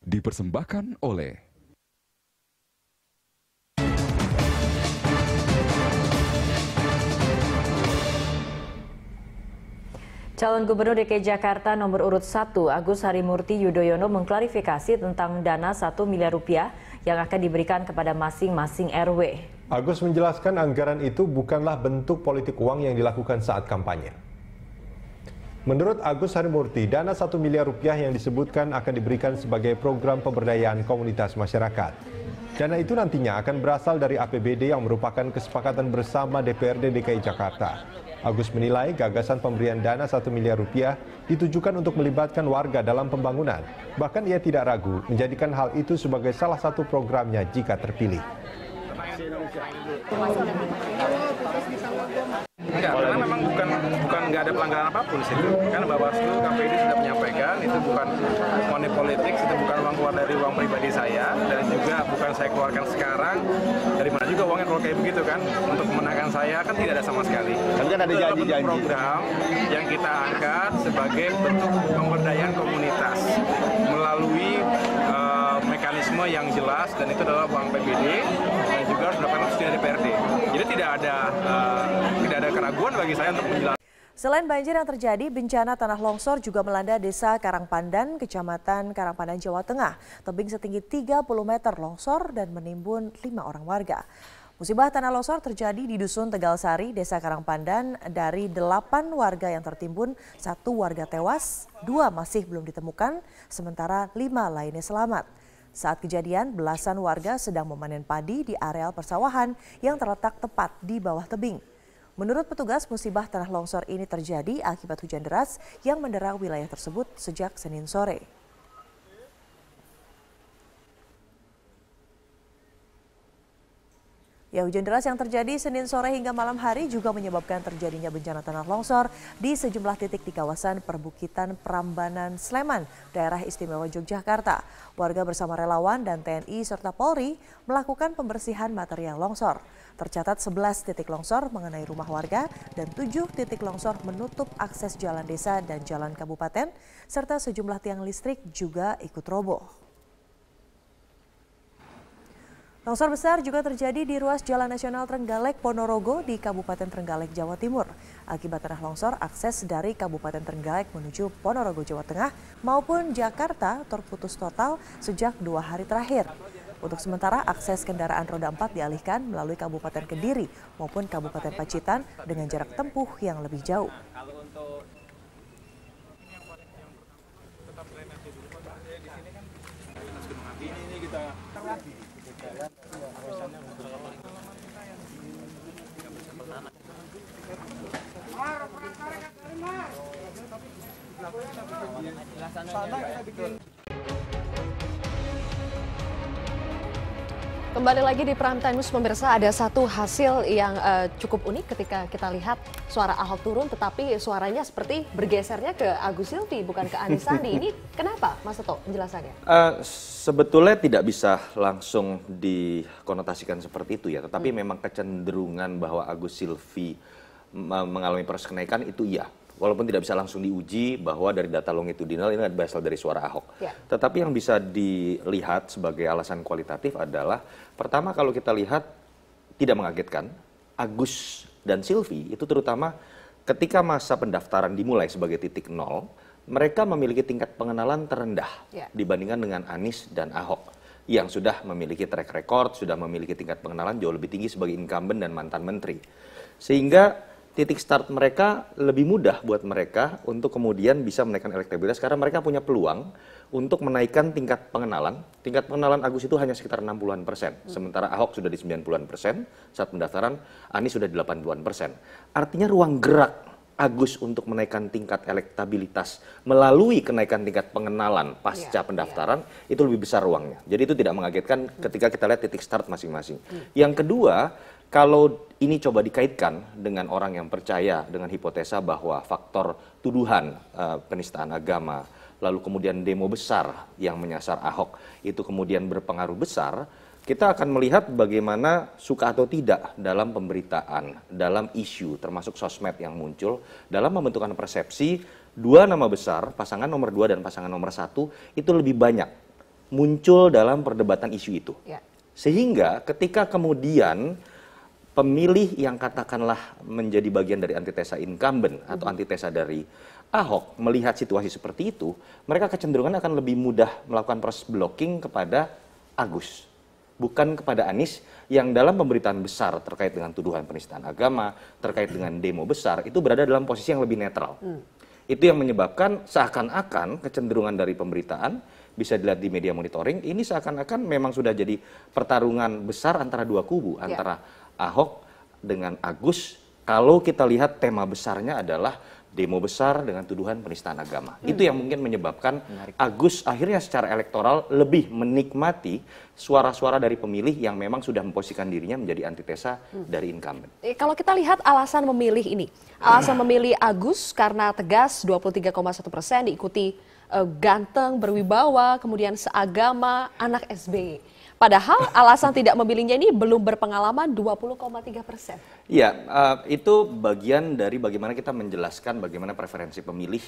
dipersembahkan oleh Calon Gubernur DKI Jakarta nomor urut 1 Agus Harimurti Yudhoyono mengklarifikasi tentang dana 1 miliar rupiah yang akan diberikan kepada masing-masing RW. Agus menjelaskan anggaran itu bukanlah bentuk politik uang yang dilakukan saat kampanye. Menurut Agus Harimurti, dana 1 miliar rupiah yang disebutkan akan diberikan sebagai program pemberdayaan komunitas masyarakat. Dana itu nantinya akan berasal dari APBD yang merupakan kesepakatan bersama DPRD DKI Jakarta. Agus menilai gagasan pemberian dana 1 miliar rupiah ditujukan untuk melibatkan warga dalam pembangunan. Bahkan ia tidak ragu menjadikan hal itu sebagai salah satu programnya jika terpilih. Enggak, karena memang bukan nggak ada pelanggaran apapun sih. Karena Bawaslu, KPD sudah menyampaikan itu bukan money politics, itu bukan uang keluar dari uang pribadi saya dan juga bukan saya keluarkan sekarang. Dari mana juga uangnya kalau kayak begitu kan? Untuk memenangkan saya kan tidak ada sama sekali. Tapi kan ada janji-janji. Program yang kita angkat sebagai bentuk pemberdayaan komunitas melalui mekanisme yang jelas dan itu adalah uang PBD dan juga harus mendapatkan restu dari DPRD. Jadi tidak ada keraguan bagi saya untuk menjelaskan. Selain banjir yang terjadi, bencana tanah longsor juga melanda Desa Karangpandan, Kecamatan Karangpandan, Jawa Tengah. Tebing setinggi 30 meter longsor dan menimbun 5 orang warga. Musibah tanah longsor terjadi di Dusun Tegalsari, Desa Karangpandan. Dari 8 warga yang tertimbun, 1 warga tewas, 2 masih belum ditemukan, sementara 5 lainnya selamat. Saat kejadian, belasan warga sedang memanen padi di areal persawahan yang terletak tepat di bawah tebing. Menurut petugas, musibah tanah longsor ini terjadi akibat hujan deras yang mendera wilayah tersebut sejak Senin sore. Hujan deras yang terjadi Senin sore hingga malam hari juga menyebabkan terjadinya bencana tanah longsor di sejumlah titik di kawasan perbukitan Prambanan, Sleman, daerah istimewa Yogyakarta. Warga bersama relawan dan TNI serta Polri melakukan pembersihan material longsor. Tercatat 11 titik longsor mengenai rumah warga dan 7 titik longsor menutup akses jalan desa dan jalan kabupaten, serta sejumlah tiang listrik juga ikut roboh. Longsor besar juga terjadi di ruas Jalan Nasional Trenggalek Ponorogo di Kabupaten Trenggalek, Jawa Timur. Akibat tanah longsor, akses dari Kabupaten Trenggalek menuju Ponorogo, Jawa Tengah maupun Jakarta terputus total sejak 2 hari terakhir. Untuk sementara, akses kendaraan roda 4 dialihkan melalui Kabupaten Kediri maupun Kabupaten Pacitan dengan jarak tempuh yang lebih jauh. Kembali lagi di Prime Time News, pemirsa, ada satu hasil yang cukup unik ketika kita lihat suara Ahok turun, tetapi suaranya seperti bergesernya ke Agus Silvi, bukan ke Anies Sandi. Ini kenapa, Mas Seto, penjelasannya? Sebetulnya tidak bisa langsung dikonotasikan seperti itu ya, tetapi memang kecenderungan bahwa Agus Silvi mengalami proses kenaikan itu iya. Walaupun tidak bisa langsung diuji bahwa dari data longitudinal ini berasal dari suara Ahok. Ya. Tetapi yang bisa dilihat sebagai alasan kualitatif adalah, pertama kalau kita lihat tidak mengagetkan, Agus dan Silvi itu terutama ketika masa pendaftaran dimulai sebagai titik nol, mereka memiliki tingkat pengenalan terendah dibandingkan dengan Anies dan Ahok yang sudah memiliki track record, sudah memiliki tingkat pengenalan jauh lebih tinggi sebagai incumbent dan mantan menteri. Sehingga titik start mereka lebih mudah buat mereka untuk kemudian bisa menaikkan elektabilitas karena mereka punya peluang untuk menaikkan tingkat pengenalan. Tingkat pengenalan Agus itu hanya sekitar 60-an persen, sementara Ahok sudah di 90-an persen saat pendaftaran, Anies sudah di 80-an persen. Artinya ruang gerak Agus untuk menaikkan tingkat elektabilitas melalui kenaikan tingkat pengenalan pasca pendaftaran itu lebih besar ruangnya. Jadi itu tidak mengagetkan ketika kita lihat titik start masing-masing. Yang kedua, kalau ini coba dikaitkan dengan orang yang percaya dengan hipotesa bahwa faktor tuduhan penistaan agama, lalu kemudian demo besar yang menyasar Ahok itu kemudian berpengaruh besar, kita akan melihat bagaimana suka atau tidak dalam pemberitaan, dalam isu termasuk sosmed yang muncul, dalam membentukkan persepsi dua nama besar, pasangan nomor 2 dan pasangan nomor 1 itu lebih banyak muncul dalam perdebatan isu itu. Ya. Sehingga ketika kemudian pemilih yang katakanlah menjadi bagian dari antitesa incumbent atau antitesa dari Ahok melihat situasi seperti itu, mereka kecenderungan akan lebih mudah melakukan proses blocking kepada Agus, bukan kepada Anies yang dalam pemberitaan besar terkait dengan tuduhan penistaan agama, terkait dengan demo besar, itu berada dalam posisi yang lebih netral. Itu yang menyebabkan seakan-akan kecenderungan dari pemberitaan, bisa dilihat di media monitoring, ini seakan-akan memang sudah jadi pertarungan besar antara dua kubu, antara Ahok dengan Agus. Kalau kita lihat tema besarnya adalah demo besar dengan tuduhan penistaan agama. Itu yang mungkin menyebabkan Agus akhirnya secara elektoral lebih menikmati suara-suara dari pemilih yang memang sudah memposisikan dirinya menjadi antitesa dari incumbent. Kalau kita lihat alasan memilih ini, alasan memilih Agus karena tegas 23,1%, diikuti ganteng, berwibawa, kemudian seagama, anak SBY. Padahal alasan tidak memilihnya ini belum berpengalaman 20,3%. Iya, itu bagian dari bagaimana kita menjelaskan bagaimana preferensi pemilih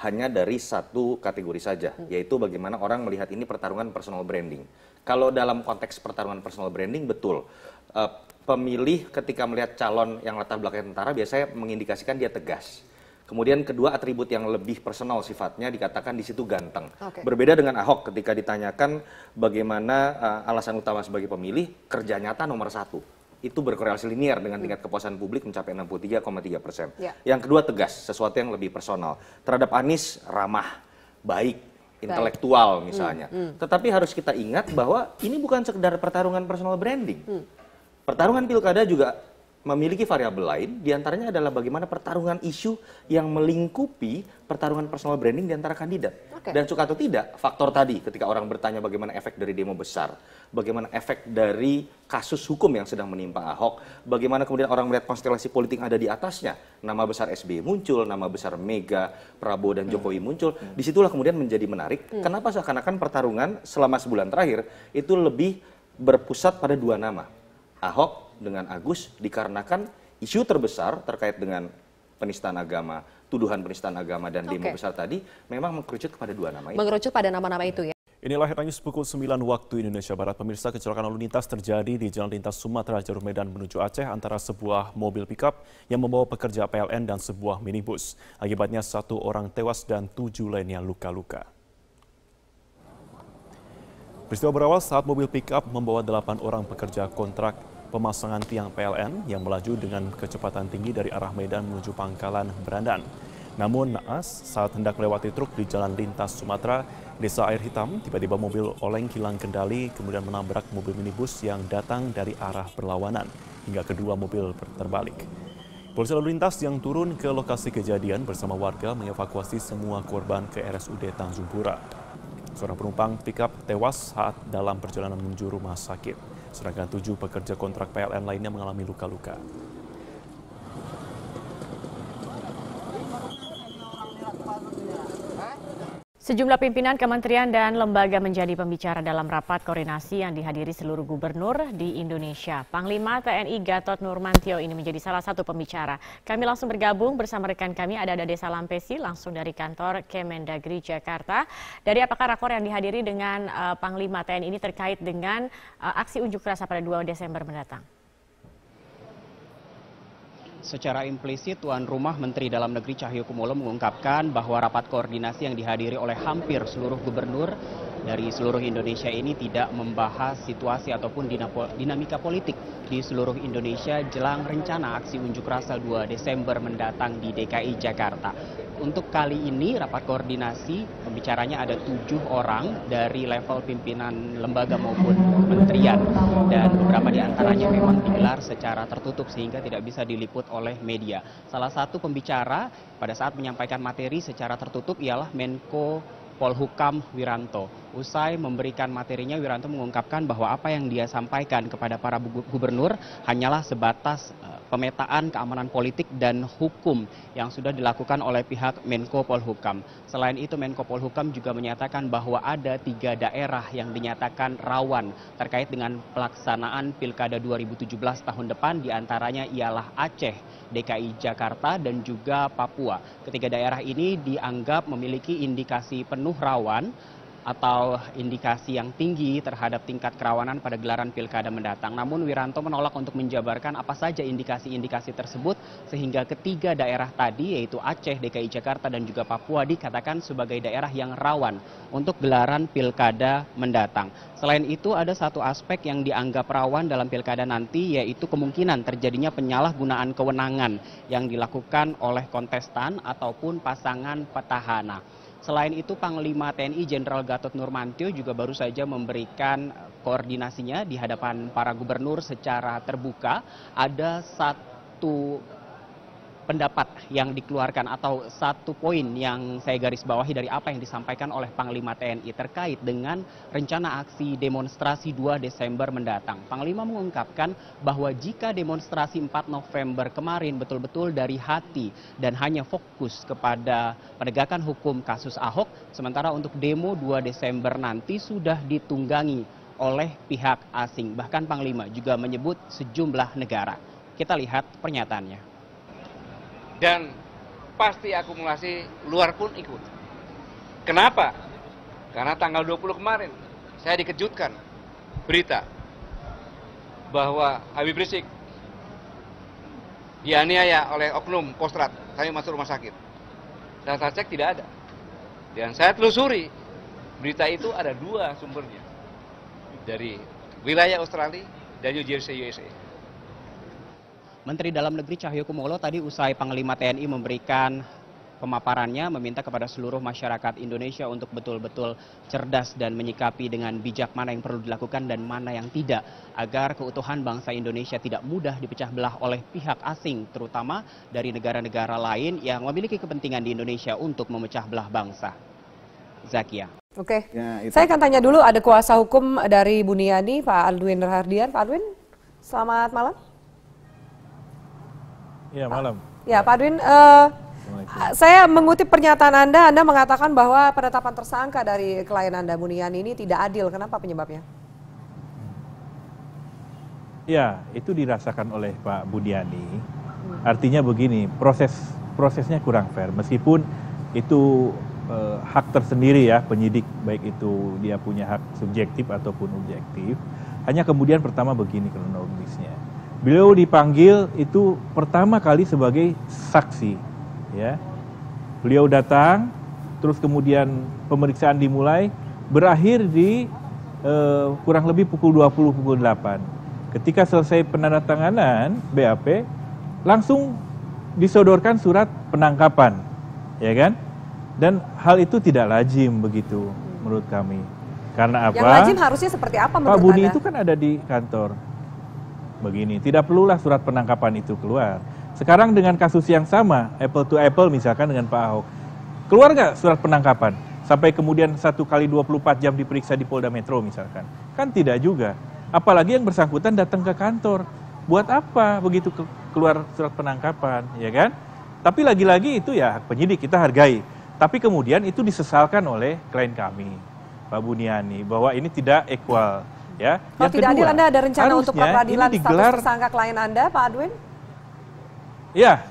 hanya dari satu kategori saja, yaitu bagaimana orang melihat ini pertarungan personal branding. Kalau dalam konteks pertarungan personal branding, betul. Pemilih ketika melihat calon yang latar belakangnya tentara biasanya mengindikasikan dia tegas. Kemudian kedua, atribut yang lebih personal sifatnya dikatakan di situ ganteng. Berbeda dengan Ahok ketika ditanyakan bagaimana alasan utama sebagai pemilih, kerja nyata nomor 1. Itu berkorelasi linear dengan tingkat kepuasan publik mencapai 63,3%. Yang kedua tegas, sesuatu yang lebih personal. Terhadap Anies ramah, baik, intelektual misalnya. Tetapi harus kita ingat bahwa ini bukan sekedar pertarungan personal branding. Pertarungan pilkada juga memiliki variabel lain, diantaranya adalah bagaimana pertarungan isu yang melingkupi pertarungan personal branding di antara kandidat. Dan suka atau tidak, faktor tadi ketika orang bertanya bagaimana efek dari demo besar, bagaimana efek dari kasus hukum yang sedang menimpa Ahok, bagaimana kemudian orang melihat konstelasi politik yang ada di atasnya, nama besar SBY muncul, nama besar Mega, Prabowo dan Jokowi muncul, disitulah kemudian menjadi menarik. Kenapa seakan-akan pertarungan selama sebulan terakhir itu lebih berpusat pada dua nama, Ahok dengan Agus, dikarenakan isu terbesar terkait dengan penistaan agama, tuduhan penistaan agama dan demo besar tadi memang mengerucut kepada dua nama itu. Mengerucut pada nama-nama itu ya. Inilah headline news pukul 9 waktu Indonesia Barat. Pemirsa, kecelakaan lalu lintas terjadi di Jalan Lintas Sumatera jalur Medan menuju Aceh antara sebuah mobil pickup yang membawa pekerja PLN dan sebuah minibus. Akibatnya 1 orang tewas dan 7 lainnya luka-luka. Peristiwa berawal saat mobil pickup membawa 8 orang pekerja kontrak pemasangan tiang PLN yang melaju dengan kecepatan tinggi dari arah Medan menuju Pangkalan Berandan. Namun naas saat hendak melewati truk di Jalan Lintas Sumatera, Desa Air Hitam, tiba-tiba mobil oleng hilang kendali kemudian menabrak mobil minibus yang datang dari arah berlawanan hingga kedua mobil terbalik. Polisi lalu lintas yang turun ke lokasi kejadian bersama warga mengevakuasi semua korban ke RSUD Tanjung Pura. Seorang penumpang pickup tewas saat dalam perjalanan menuju rumah sakit. Sedangkan 7 pekerja kontrak PLN lainnya mengalami luka-luka. Sejumlah pimpinan kementerian dan lembaga menjadi pembicara dalam rapat koordinasi yang dihadiri seluruh gubernur di Indonesia. Panglima TNI Gatot Nurmantio ini menjadi salah satu pembicara. Kami langsung bergabung bersama rekan kami ada Desa Lampesi langsung dari kantor Kemendagri Jakarta. Dari apakah rakor yang dihadiri dengan Panglima TNI ini terkait dengan aksi unjuk rasa pada 2 Desember mendatang? Secara implisit, tuan rumah Menteri Dalam Negeri Cahyokumolo mengungkapkan bahwa rapat koordinasi yang dihadiri oleh hampir seluruh gubernur dari seluruh Indonesia ini tidak membahas situasi ataupun dinamika politik di seluruh Indonesia jelang rencana aksi unjuk rasa 2 Desember mendatang di DKI Jakarta. Untuk kali ini rapat koordinasi pembicaranya ada 7 orang dari level pimpinan lembaga maupun kementerian dan beberapa di antaranya memang digelar secara tertutup sehingga tidak bisa diliput oleh media. Salah satu pembicara pada saat menyampaikan materi secara tertutup ialah Menko Polhukam Wiranto. Usai memberikan materinya, Wiranto mengungkapkan bahwa apa yang dia sampaikan kepada para gubernur hanyalah sebatas pemetaan keamanan politik dan hukum yang sudah dilakukan oleh pihak Menko Polhukam. Selain itu, Menko Polhukam juga menyatakan bahwa ada 3 daerah yang dinyatakan rawan terkait dengan pelaksanaan Pilkada 2017 tahun depan, diantaranya ialah Aceh, DKI Jakarta, dan juga Papua. Ketiga daerah ini dianggap memiliki indikasi penuh rawan atau indikasi yang tinggi terhadap tingkat kerawanan pada gelaran pilkada mendatang. Namun Wiranto menolak untuk menjabarkan apa saja indikasi-indikasi tersebut sehingga ketiga daerah tadi yaitu Aceh, DKI Jakarta dan juga Papua dikatakan sebagai daerah yang rawan untuk gelaran pilkada mendatang. Selain itu ada satu aspek yang dianggap rawan dalam pilkada nanti yaitu kemungkinan terjadinya penyalahgunaan kewenangan yang dilakukan oleh kontestan ataupun pasangan petahana. Selain itu, Panglima TNI Jenderal Gatot Nurmantio juga baru saja memberikan koordinasinya di hadapan para gubernur secara terbuka. Ada satu pendapat yang dikeluarkan atau satu poin yang saya garis bawahi dari apa yang disampaikan oleh Panglima TNI terkait dengan rencana aksi demonstrasi 2 Desember mendatang. Panglima mengungkapkan bahwa jika demonstrasi 4 November kemarin betul-betul dari hati dan hanya fokus kepada penegakan hukum kasus Ahok, sementara untuk demo 2 Desember nanti sudah ditunggangi oleh pihak asing. Bahkan Panglima juga menyebut sejumlah negara. Kita lihat pernyataannya. Dan pasti akumulasi luar pun ikut. Kenapa? Karena tanggal 20 kemarin saya dikejutkan berita bahwa Habib Rizik dianiaya oleh oknum Kostrad sampai masuk rumah sakit. Dan saya cek tidak ada. Dan saya telusuri berita itu ada 2 sumbernya dari wilayah Australia dan New Jersey, USA. Menteri Dalam Negeri Cahyokumolo tadi usai Panglima TNI memberikan pemaparannya meminta kepada seluruh masyarakat Indonesia untuk betul-betul cerdas dan menyikapi dengan bijak mana yang perlu dilakukan dan mana yang tidak agar keutuhan bangsa Indonesia tidak mudah dipecah belah oleh pihak asing terutama dari negara-negara lain yang memiliki kepentingan di Indonesia untuk memecah belah bangsa. Zakia. Oke, saya akan tanya dulu ada kuasa hukum dari Buniani, Pak Aldwin Rahardian. Pak Aldwin, selamat malam. Ya, malam. Ya, Pak Aldwin, saya mengutip pernyataan Anda mengatakan bahwa penetapan tersangka dari klien Anda, Buniani ini tidak adil. Kenapa penyebabnya? Ya, itu dirasakan oleh Pak Buniani. Artinya begini, prosesnya kurang fair. Meskipun itu hak tersendiri ya penyidik, baik itu dia punya hak subjektif ataupun objektif. Hanya kemudian pertama begini kronologisnya. Beliau dipanggil itu pertama kali sebagai saksi, ya. Beliau datang, terus kemudian pemeriksaan dimulai, berakhir di kurang lebih pukul 20, pukul 8. Ketika selesai penandatanganan BAP, langsung disodorkan surat penangkapan, ya kan? Dan hal itu tidak lazim begitu menurut kami. Karena apa? Yang lazim harusnya seperti apa menurut Pak Budi Anda? itu kan ada di kantor. Begini, tidak perlulah surat penangkapan itu keluar. Sekarang dengan kasus yang sama, apple to apple misalkan dengan Pak Ahok, keluar nggak surat penangkapan? Sampai kemudian 1 kali 24 jam diperiksa di Polda Metro misalkan. Kan tidak juga. Apalagi yang bersangkutan datang ke kantor. Buat apa begitu keluar surat penangkapan, ya kan? Tapi lagi-lagi itu ya hak penyidik, kita hargai. Tapi kemudian itu disesalkan oleh klien kami, Pak Buniani, bahwa ini tidak equal. Ya. Kalau tidak adil, Anda ada rencana untuk pra-peradilan digelar, status tersangka klien Anda, Pak Aldwin? Ya,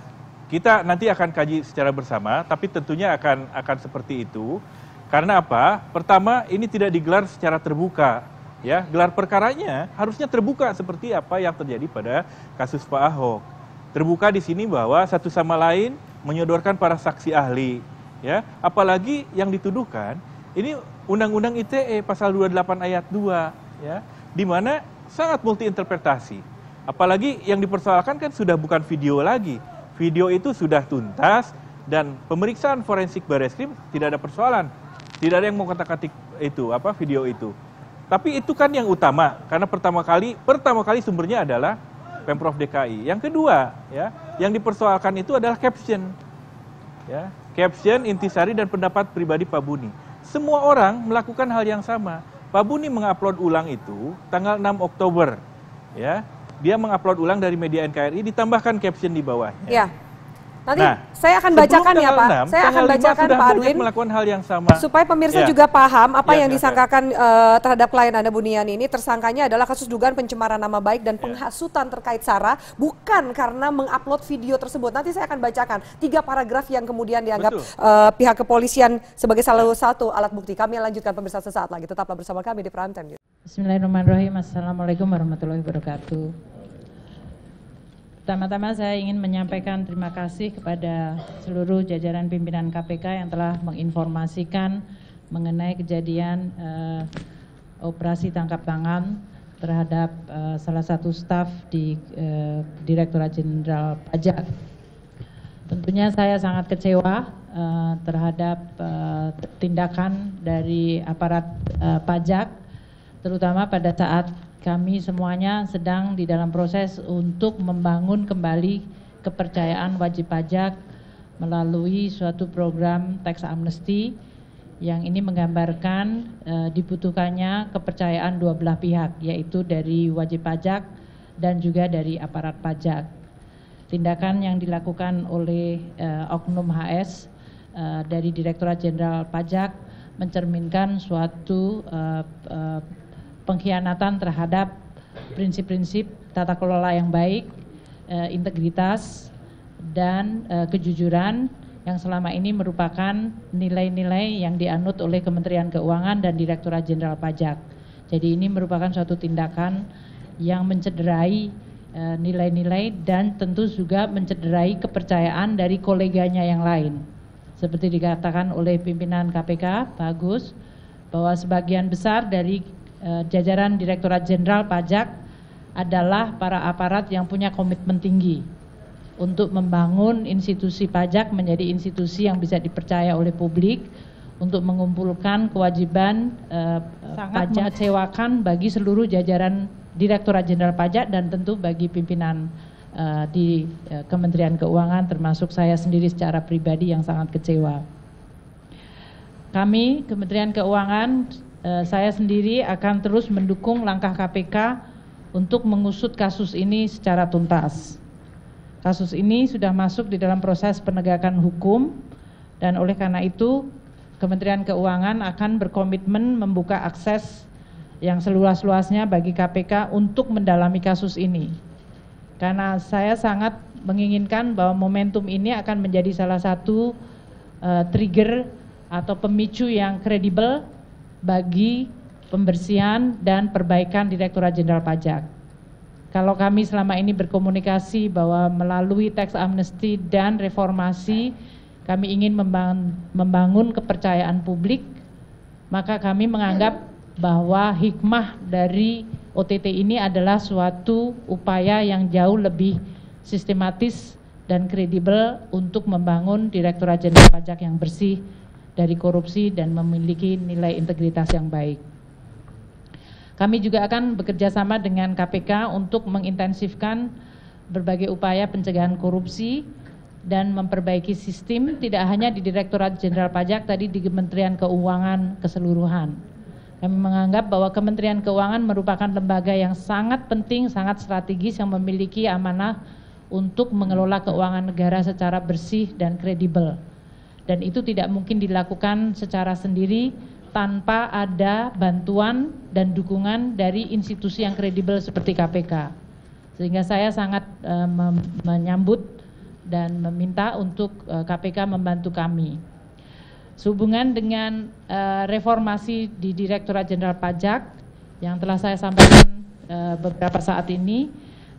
kita nanti akan kaji secara bersama, tapi tentunya akan seperti itu. Karena apa? Pertama, ini tidak digelar secara terbuka. Ya, gelar perkaranya harusnya terbuka seperti apa yang terjadi pada kasus Pak Ahok. Terbuka di sini bahwa satu sama lain menyodorkan para saksi ahli. Ya, apalagi yang dituduhkan ini Undang-Undang ITE pasal 28 ayat 2. Ya, di mana sangat multi interpretasi. Apalagi yang dipersoalkan kan sudah bukan video lagi. Video itu sudah tuntas dan pemeriksaan forensik Barreskrim tidak ada persoalan. Tidak ada yang mau kata-katik itu video itu. Tapi itu kan yang utama karena pertama kali sumbernya adalah Pemprov DKI. Yang kedua, ya, yang dipersoalkan itu adalah caption. Ya, caption, intisari dan pendapat pribadi Pak Buni. Semua orang melakukan hal yang sama. Pak Buni mengupload ulang itu tanggal 6 Oktober. Ya, dia mengupload ulang dari media NKRI, ditambahkan caption di bawahnya. Ya. Nanti saya akan bacakan ya Pak. Saya akan bacakan Pak Adwin melakukan hal yang sama. Supaya pemirsa juga paham apa yang disangkakan terhadap klien Anda Buniani ini. Tersangkanya adalah kasus dugaan pencemaran nama baik dan penghasutan terkait SARA, bukan karena mengupload video tersebut. Nanti saya akan bacakan 3 paragraf yang kemudian dianggap pihak kepolisian sebagai salah satu alat bukti. Kami lanjutkan pemirsa sesaat lagi. Tetaplah bersama kami di Prime Time. Bismillahirrahmanirrahim. Assalamualaikum warahmatullahi wabarakatuh. Pertama-tama saya ingin menyampaikan terima kasih kepada seluruh jajaran pimpinan KPK yang telah menginformasikan mengenai kejadian operasi tangkap tangan terhadap salah satu staf di Direktorat Jenderal Pajak. Tentunya saya sangat kecewa terhadap tindakan dari aparat pajak, terutama pada saat kami semuanya sedang di dalam proses untuk membangun kembali kepercayaan wajib pajak melalui suatu program tax amnesty yang ini menggambarkan dibutuhkannya kepercayaan dua belah pihak, yaitu dari wajib pajak dan juga dari aparat pajak. Tindakan yang dilakukan oleh Oknum HS dari Direktorat Jenderal Pajak mencerminkan suatu pengkhianatan terhadap prinsip-prinsip tata kelola yang baik, integritas, dan kejujuran yang selama ini merupakan nilai-nilai yang dianut oleh Kementerian Keuangan dan Direktorat Jenderal Pajak. Jadi ini merupakan suatu tindakan yang mencederai nilai-nilai dan tentu juga mencederai kepercayaan dari koleganya yang lain. Seperti dikatakan oleh pimpinan KPK, Pak Agus, bahwa sebagian besar dari jajaran Direktorat Jenderal Pajak adalah para aparat yang punya komitmen tinggi untuk membangun institusi pajak menjadi institusi yang bisa dipercaya oleh publik untuk mengumpulkan kewajiban sangat mengecewakan bagi seluruh jajaran Direktorat Jenderal Pajak dan tentu bagi pimpinan di Kementerian Keuangan, termasuk saya sendiri secara pribadi yang sangat kecewa. Kami Kementerian Keuangan, saya sendiri akan terus mendukung langkah KPK untuk mengusut kasus ini secara tuntas. Kasus ini sudah masuk di dalam proses penegakan hukum dan oleh karena itu Kementerian Keuangan akan berkomitmen membuka akses yang seluas-luasnya bagi KPK untuk mendalami kasus ini. Karena saya sangat menginginkan bahwa momentum ini akan menjadi salah satu trigger atau pemicu yang kredibel bagi pembersihan dan perbaikan Direktorat Jenderal Pajak. Kalau kami selama ini berkomunikasi bahwa melalui tax amnesty dan reformasi kami ingin membangun kepercayaan publik, maka kami menganggap bahwa hikmah dari OTT ini adalah suatu upaya yang jauh lebih sistematis dan kredibel untuk membangun Direktorat Jenderal Pajak yang bersih dari korupsi dan memiliki nilai integritas yang baik. Kami juga akan bekerja sama dengan KPK untuk mengintensifkan berbagai upaya pencegahan korupsi dan memperbaiki sistem tidak hanya di Direktorat Jenderal Pajak, tadi di Kementerian Keuangan keseluruhan. Kami menganggap bahwa Kementerian Keuangan merupakan lembaga yang sangat penting, sangat strategis yang memiliki amanah untuk mengelola keuangan negara secara bersih dan kredibel. Dan itu tidak mungkin dilakukan secara sendiri tanpa ada bantuan dan dukungan dari institusi yang kredibel seperti KPK. Sehingga saya sangat menyambut dan meminta untuk KPK membantu kami. Sehubungan dengan reformasi di Direktorat Jenderal Pajak yang telah saya sampaikan beberapa saat ini,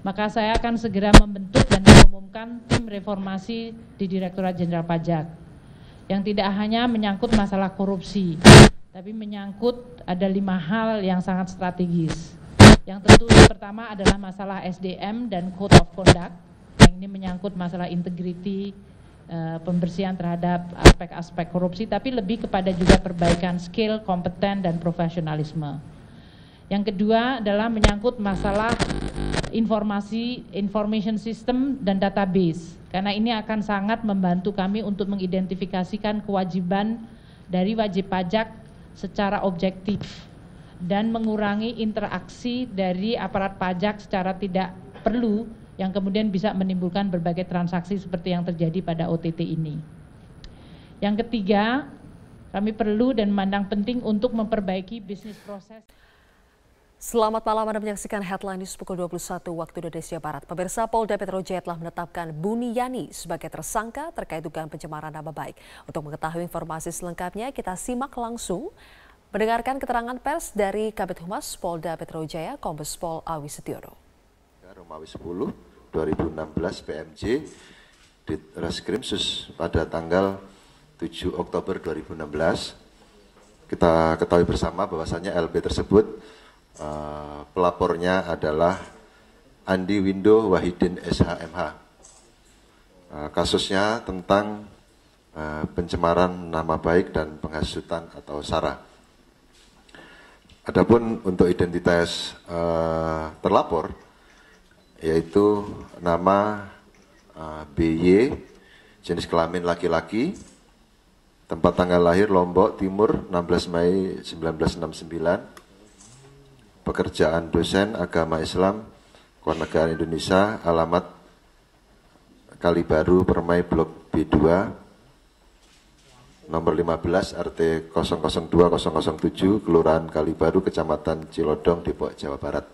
maka saya akan segera membentuk dan mengumumkan tim reformasi di Direktorat Jenderal Pajak yang tidak hanya menyangkut masalah korupsi, tapi menyangkut ada 5 hal yang sangat strategis. Yang tentu pertama adalah masalah SDM dan Code of Conduct, yang ini menyangkut masalah integriti, pembersihan terhadap aspek-aspek korupsi, tapi lebih kepada juga perbaikan skill, kompeten, dan profesionalisme. Yang kedua adalah menyangkut masalah information system dan database, karena ini akan sangat membantu kami untuk mengidentifikasikan kewajiban dari wajib pajak secara objektif dan mengurangi interaksi dari aparat pajak secara tidak perlu yang kemudian bisa menimbulkan berbagai transaksi seperti yang terjadi pada OTT ini. Yang ketiga, kami perlu dan memandang penting untuk memperbaiki bisnis proses. Selamat malam, Anda menyaksikan Headline News pukul 21 waktu Indonesia Barat. Pemirsa, Polda Metro Jaya telah menetapkan Buniyani sebagai tersangka terkait dugaan pencemaran nama baik. Untuk mengetahui informasi selengkapnya, kita simak langsung mendengarkan keterangan pers dari Kabid Humas Polda Metro Jaya, Kombes Pol Awi Setiono. Romawi 10 2016 PMJ di Reskrim Sus pada tanggal 7 Oktober 2016. Kita ketahui bersama bahwasannya LB tersebut pelapornya adalah Andi Windo Wahidin SHMH. Kasusnya tentang pencemaran nama baik dan penghasutan atau sara. Adapun untuk identitas terlapor, yaitu nama BY, jenis kelamin laki-laki, tempat tanggal lahir Lombok Timur 16 Mei 1969, pekerjaan dosen agama Islam, Kewarganegaraan Indonesia, alamat Kali Baru, Permai, Blok B2, nomor 15, RT 002007, Kelurahan Kali Baru, Kecamatan Cilodong, Depok, Jawa Barat.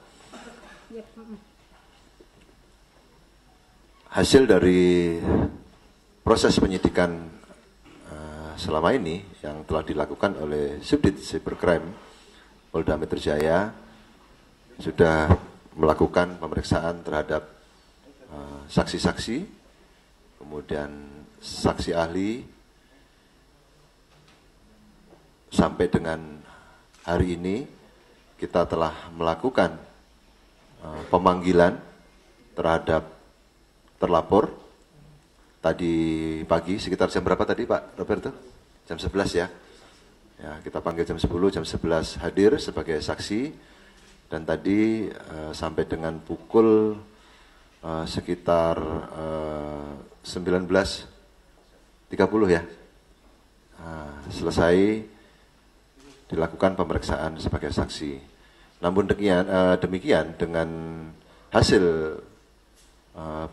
Hasil dari proses penyidikan selama ini yang telah dilakukan oleh Subdit Cybercrime Polda Metro Jaya sudah melakukan pemeriksaan terhadap saksi-saksi, kemudian saksi ahli, sampai dengan hari ini kita telah melakukan pemanggilan terhadap terlapor. Tadi pagi sekitar jam berapa tadi Pak Roberto? Jam 11 ya. Ya, kita panggil jam 10, jam 11 hadir sebagai saksi. Dan tadi sampai dengan pukul sekitar 19.30 ya, selesai dilakukan pemeriksaan sebagai saksi. Namun demikian dengan hasil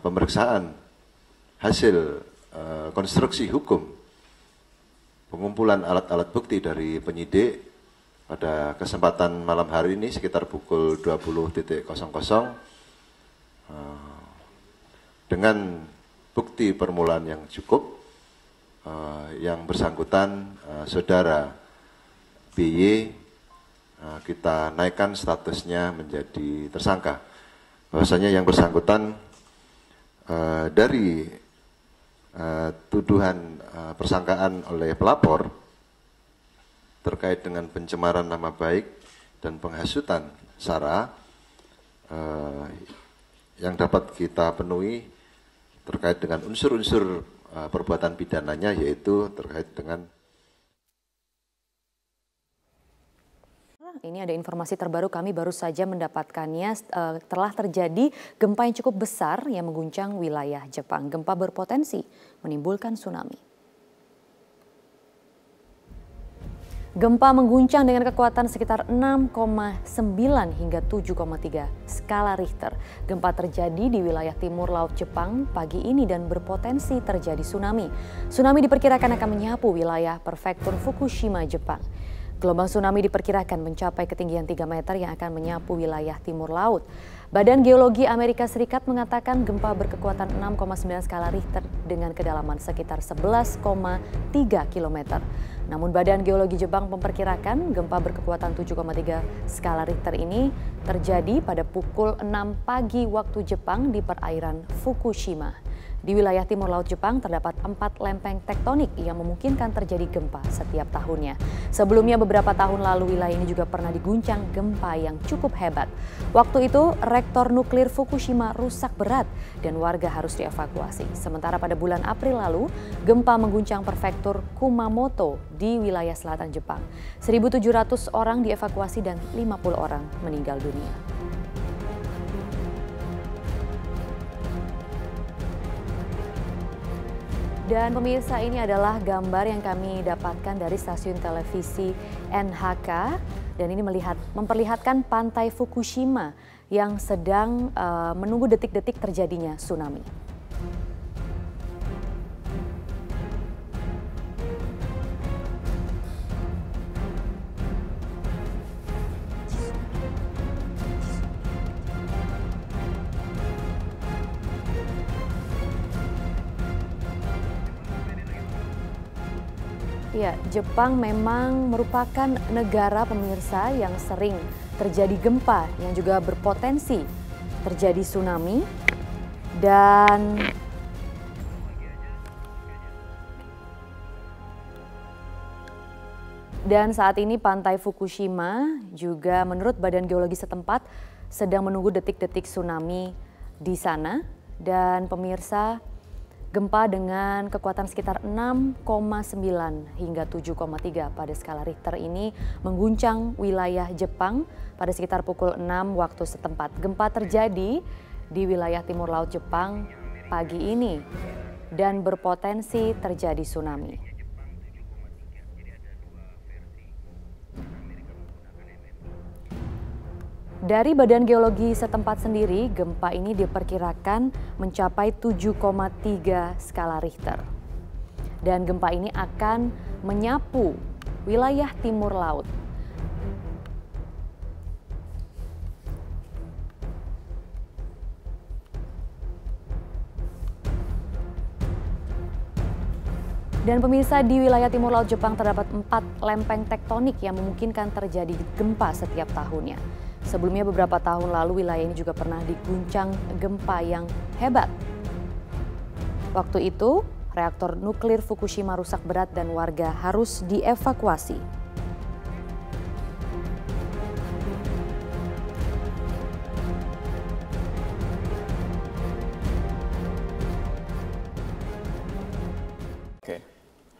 pemeriksaan, hasil konstruksi hukum, pengumpulan alat-alat bukti dari penyidik, pada kesempatan malam hari ini sekitar pukul 20.00 dengan bukti permulaan yang cukup, yang bersangkutan saudara BY kita naikkan statusnya menjadi tersangka. Bahwasanya yang bersangkutan dari tuduhan persangkaan oleh pelapor terkait dengan pencemaran nama baik dan penghasutan sara yang dapat kita penuhi terkait dengan unsur-unsur perbuatan pidananya, yaitu terkait dengan Ini ada informasi terbaru, kami baru saja mendapatkannya. Telah terjadi gempa yang cukup besar yang mengguncang wilayah Jepang. Gempa berpotensi menimbulkan tsunami. Gempa mengguncang dengan kekuatan sekitar 6,9 hingga 7,3 skala Richter. Gempa terjadi di wilayah timur laut Jepang pagi ini dan berpotensi terjadi tsunami. Tsunami diperkirakan akan menyapu wilayah prefektur Fukushima, Jepang. Gelombang tsunami diperkirakan mencapai ketinggian 3 meter yang akan menyapu wilayah timur laut. Badan Geologi Amerika Serikat mengatakan gempa berkekuatan 6,9 skala Richter dengan kedalaman sekitar 11,3 km. Namun Badan Geologi Jepang memperkirakan gempa berkekuatan 7,3 skala Richter ini terjadi pada pukul 6 pagi waktu Jepang di perairan Fukushima. Di wilayah timur laut Jepang terdapat 4 lempeng tektonik yang memungkinkan terjadi gempa setiap tahunnya. Sebelumnya beberapa tahun lalu wilayah ini juga pernah diguncang gempa yang cukup hebat. Waktu itu reaktor nuklir Fukushima rusak berat dan warga harus dievakuasi. Sementara pada bulan April lalu gempa mengguncang prefektur Kumamoto di wilayah selatan Jepang. 1.700 orang dievakuasi dan 50 orang meninggal dunia. Dan pemirsa, ini adalah gambar yang kami dapatkan dari stasiun televisi NHK Dan ini memperlihatkan pantai Fukushima yang sedang menunggu detik-detik terjadinya tsunami. Ya, Jepang memang merupakan negara pemirsa yang sering terjadi gempa yang juga berpotensi terjadi tsunami dan saat ini pantai Fukushima juga menurut Badan Geologi setempat sedang menunggu detik-detik tsunami di sana. Dan pemirsa, gempa dengan kekuatan sekitar 6,9 hingga 7,3 pada skala Richter ini mengguncang wilayah Jepang pada sekitar pukul 6 waktu setempat. Gempa terjadi di wilayah timur laut Jepang pagi ini dan berpotensi terjadi tsunami. Dari Badan Geologi setempat sendiri, gempa ini diperkirakan mencapai 7,3 skala Richter. Dan gempa ini akan menyapu wilayah timur laut. Dan pemirsa, di wilayah timur laut Jepang terdapat 4 lempeng tektonik yang memungkinkan terjadi gempa setiap tahunnya. Sebelumnya beberapa tahun lalu wilayah ini juga pernah diguncang gempa yang hebat. Waktu itu reaktor nuklir Fukushima rusak berat dan warga harus dievakuasi. Oke.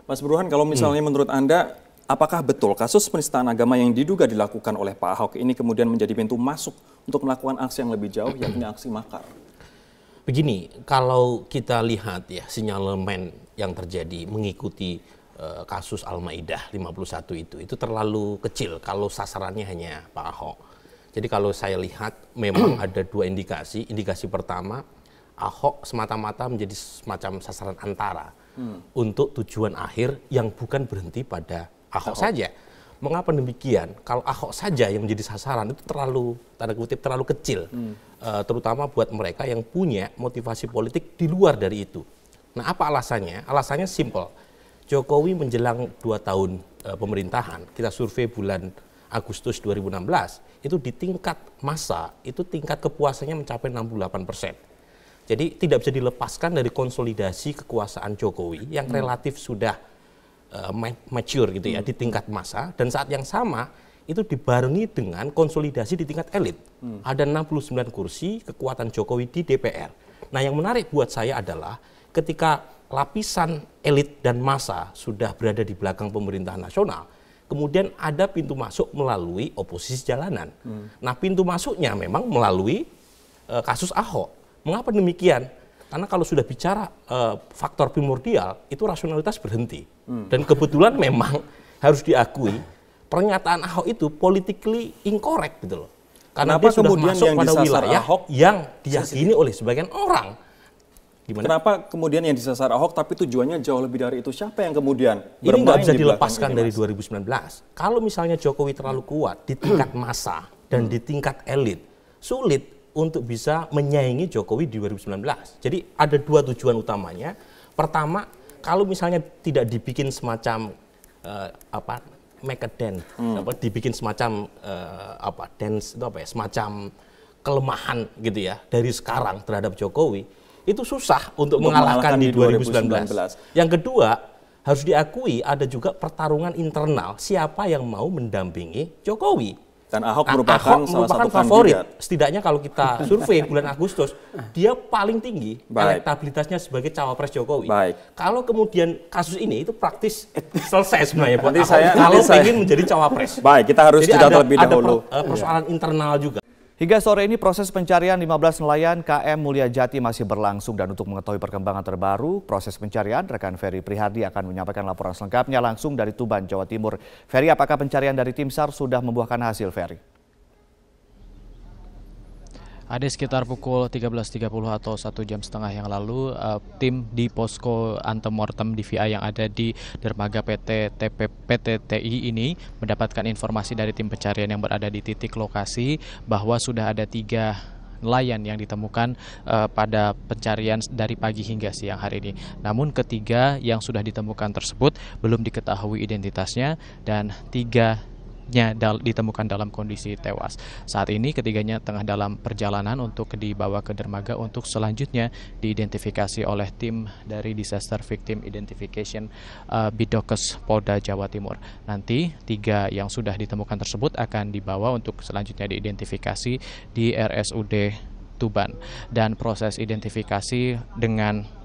Mas Burhan, kalau misalnya menurut Anda, apakah betul kasus penistaan agama yang diduga dilakukan oleh Pak Ahok ini kemudian menjadi pintu masuk untuk melakukan aksi yang lebih jauh, yakni aksi makar? Begini, kalau kita lihat ya sinyalemen yang terjadi mengikuti kasus Al-Maidah 51 itu terlalu kecil kalau sasarannya hanya Pak Ahok. Jadi kalau saya lihat memang ada 2 indikasi. Indikasi pertama, Ahok semata-mata menjadi semacam sasaran antara untuk tujuan akhir yang bukan berhenti pada Ahok saja. Mengapa demikian? Kalau Ahok saja yang menjadi sasaran itu terlalu, tanda kutip, terlalu kecil. Terutama buat mereka yang punya motivasi politik di luar dari itu. Nah, apa alasannya? Alasannya simple. Jokowi menjelang 2 tahun pemerintahan, kita survei bulan Agustus 2016, itu di tingkat massa, itu tingkat kepuasannya mencapai 68%. Jadi tidak bisa dilepaskan dari konsolidasi kekuasaan Jokowi yang relatif sudah mature gitu ya di tingkat massa, dan saat yang sama itu dibarengi dengan konsolidasi di tingkat elit. Ada 69 kursi kekuatan Jokowi di DPR. Nah, yang menarik buat saya adalah ketika lapisan elit dan massa sudah berada di belakang pemerintahan nasional, kemudian ada pintu masuk melalui oposisi jalanan. Nah, pintu masuknya memang melalui kasus Ahok. Mengapa demikian? Karena kalau sudah bicara faktor primordial, itu rasionalitas berhenti. Dan kebetulan memang harus diakui, pernyataan Ahok itu politically incorrect gitu loh. Karena dia sudah masuk pada wilayah Ahok yang diyakini oleh sebagian orang. Gimana? Kenapa kemudian yang disasar Ahok tapi tujuannya jauh lebih dari itu? Siapa yang kemudian ini nggak bisa dilepaskan dari 2019. Kalau misalnya Jokowi terlalu kuat di tingkat massa dan di tingkat elit, sulit untuk bisa menyaingi Jokowi di 2019. Jadi ada 2 tujuan utamanya. Pertama, kalau misalnya tidak dibikin semacam make a dance, dibikin semacam dance itu semacam kelemahan gitu ya dari sekarang terhadap Jokowi, itu susah untuk mengalahkan di 2019. Yang kedua, harus diakui ada juga pertarungan internal siapa yang mau mendampingi Jokowi. Dan Ahok merupakan salah satu favorit. kandidat. Setidaknya kalau kita survei bulan Agustus, dia paling tinggi elektabilitasnya sebagai cawapres Jokowi. Kalau kemudian kasus ini itu praktis selesai sebenarnya buat Ahok kalau ingin menjadi cawapres. Baik, kita harus jeda terlebih dahulu. Ada persoalan internal juga. Hingga sore ini proses pencarian 15 nelayan KM Mulia Jati masih berlangsung, dan untuk mengetahui perkembangan terbaru proses pencarian, rekan Ferry Prihardi akan menyampaikan laporan selengkapnya langsung dari Tuban, Jawa Timur. Ferry, apakah pencarian dari tim SAR sudah membuahkan hasil, Ferry? Ada sekitar pukul 13.30 atau 1 jam setengah yang lalu, tim di posko antemortem DVI yang ada di dermaga PT TI ini mendapatkan informasi dari tim pencarian yang berada di titik lokasi bahwa sudah ada 3 nelayan yang ditemukan pada pencarian dari pagi hingga siang hari ini. Namun ketiga yang sudah ditemukan tersebut belum diketahui identitasnya dan 3 ditemukan dalam kondisi tewas. Saat ini ketiganya tengah dalam perjalanan untuk dibawa ke dermaga untuk selanjutnya diidentifikasi oleh tim dari Disaster Victim Identification Bidokes Polda Jawa Timur. Nanti 3 yang sudah ditemukan tersebut akan dibawa untuk selanjutnya diidentifikasi di RSUD Tuban, dan proses identifikasi dengan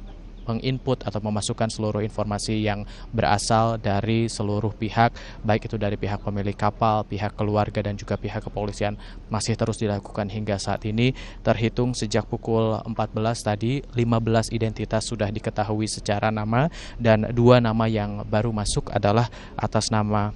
menginput atau memasukkan seluruh informasi yang berasal dari seluruh pihak, baik itu dari pihak pemilik kapal, pihak keluarga, dan juga pihak kepolisian, masih terus dilakukan hingga saat ini. Terhitung sejak pukul 14 tadi, 15 identitas sudah diketahui secara nama, dan 2 nama yang baru masuk adalah atas nama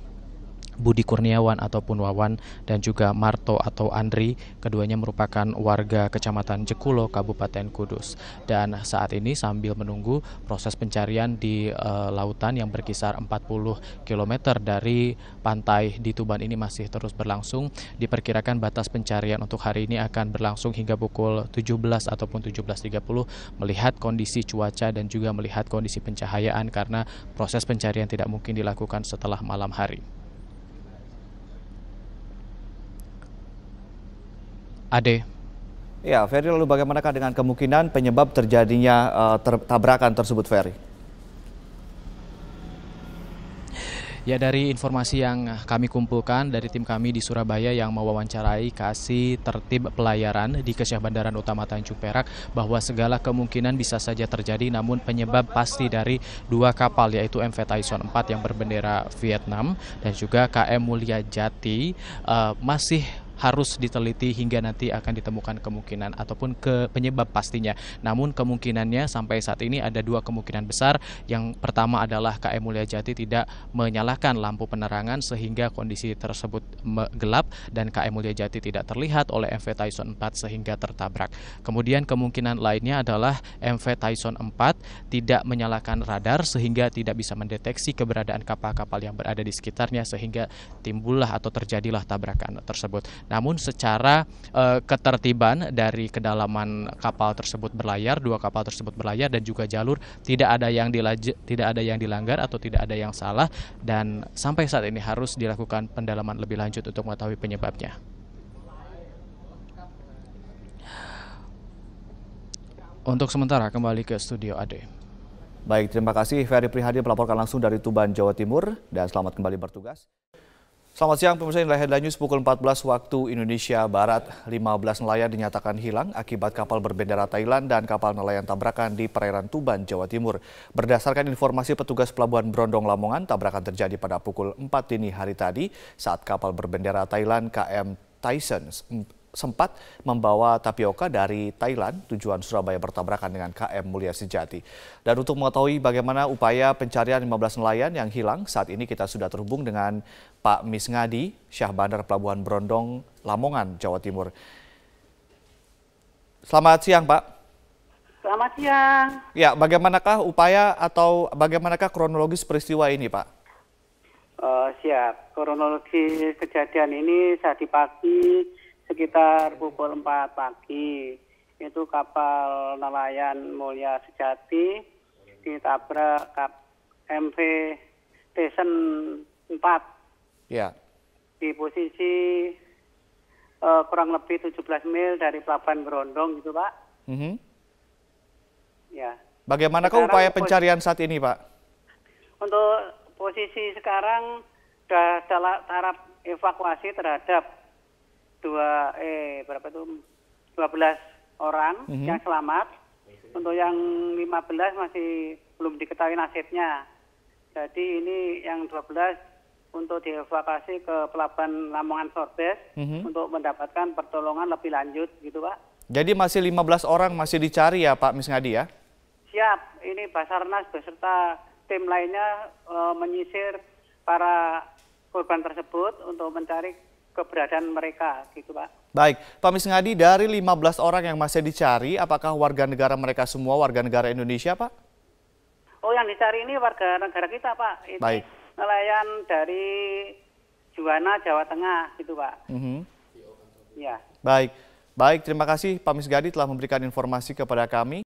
Budi Kurniawan ataupun Wawan dan juga Marto atau Andri. Keduanya merupakan warga Kecamatan Jekulo, Kabupaten Kudus. Dan saat ini sambil menunggu proses pencarian di lautan yang berkisar 40 km dari pantai di Tuban ini masih terus berlangsung. Diperkirakan batas pencarian untuk hari ini akan berlangsung hingga pukul 17 ataupun 17.30 melihat kondisi cuaca dan juga melihat kondisi pencahayaan, karena proses pencarian tidak mungkin dilakukan setelah malam hari. Ade. Ya, Ferry, lalu bagaimanakah dengan kemungkinan penyebab terjadinya tabrakan tersebut, Ferry? Ya, dari informasi yang kami kumpulkan dari tim kami di Surabaya yang mewawancarai Kasih Tertib Pelayaran di Kesyah Bandaran Utama Tanjung Perak, bahwa segala kemungkinan bisa saja terjadi, namun penyebab pasti dari 2 kapal yaitu MV Tyson 4 yang berbendera Vietnam dan juga KM Mulia Jati masih harus diteliti hingga nanti akan ditemukan kemungkinan ataupun penyebab pastinya. Namun kemungkinannya sampai saat ini ada 2 kemungkinan besar. Yang pertama adalah KM Mulia Jati tidak menyalakan lampu penerangan sehingga kondisi tersebut gelap dan KM Mulia Jati tidak terlihat oleh MV Tyson 4 sehingga tertabrak. Kemudian kemungkinan lainnya adalah MV Tyson 4 tidak menyalakan radar sehingga tidak bisa mendeteksi keberadaan kapal-kapal yang berada di sekitarnya sehingga timbullah atau terjadilah tabrakan tersebut. Namun secara ketertiban dari kedalaman kapal tersebut berlayar, 2 kapal tersebut berlayar dan juga jalur tidak ada yang dilanggar atau tidak ada yang salah, dan sampai saat ini harus dilakukan pendalaman lebih lanjut untuk mengetahui penyebabnya. Untuk sementara kembali ke studio Ade. Baik, terima kasih Ferry Prihardi melaporkan langsung dari Tuban, Jawa Timur, dan selamat kembali bertugas. Selamat siang pemirsa, inilah Headline News pukul 14 waktu Indonesia Barat. 15 nelayan dinyatakan hilang akibat kapal berbendera Thailand dan kapal nelayan tabrakan di perairan Tuban, Jawa Timur. Berdasarkan informasi petugas Pelabuhan Brondong Lamongan, tabrakan terjadi pada pukul 4 dini hari tadi saat kapal berbendera Thailand KM Tyson sempat membawa tapioka dari Thailand tujuan Surabaya bertabrakan dengan KM Mulia Sejati. Dan untuk mengetahui bagaimana upaya pencarian 15 nelayan yang hilang, saat ini kita sudah terhubung dengan Pak Misngadi, Syah Bandar Pelabuhan Brondong, Lamongan, Jawa Timur. Selamat siang, Pak. Selamat siang. Ya, bagaimanakah upaya atau bagaimanakah kronologis peristiwa ini, Pak? Siap. Kronologi kejadian ini tadi pagi sekitar pukul 4 pagi. Itu kapal nelayan Mulia Sejati ditabrak MV Tyson 4. Ya. Di posisi kurang lebih 17 mil dari Pelabuhan Brondong gitu, Pak. Ya. Bagaimanakah upaya pencarian saat ini, Pak? Untuk posisi sekarang sudah dalam tahap evakuasi terhadap 12 orang yang selamat. Untuk yang 15 masih belum diketahui nasibnya. Jadi ini yang 12 untuk dievakuasi ke Pelabuhan Lamongan Sorbes untuk mendapatkan pertolongan lebih lanjut gitu Pak. Jadi masih 15 orang masih dicari ya Pak Misngadi ya? Siap, ini Basarnas beserta tim lainnya menyisir para korban tersebut untuk mencari keberadaan mereka gitu Pak. Baik, Pak Misngadi, dari 15 orang yang masih dicari, apakah warga negara mereka semua warga negara Indonesia Pak? Oh, yang dicari ini warga negara kita Pak. Ini baik. Nelayan dari Juwana, Jawa Tengah gitu Pak. Ya. Baik, terima kasih Pak Misngadi telah memberikan informasi kepada kami.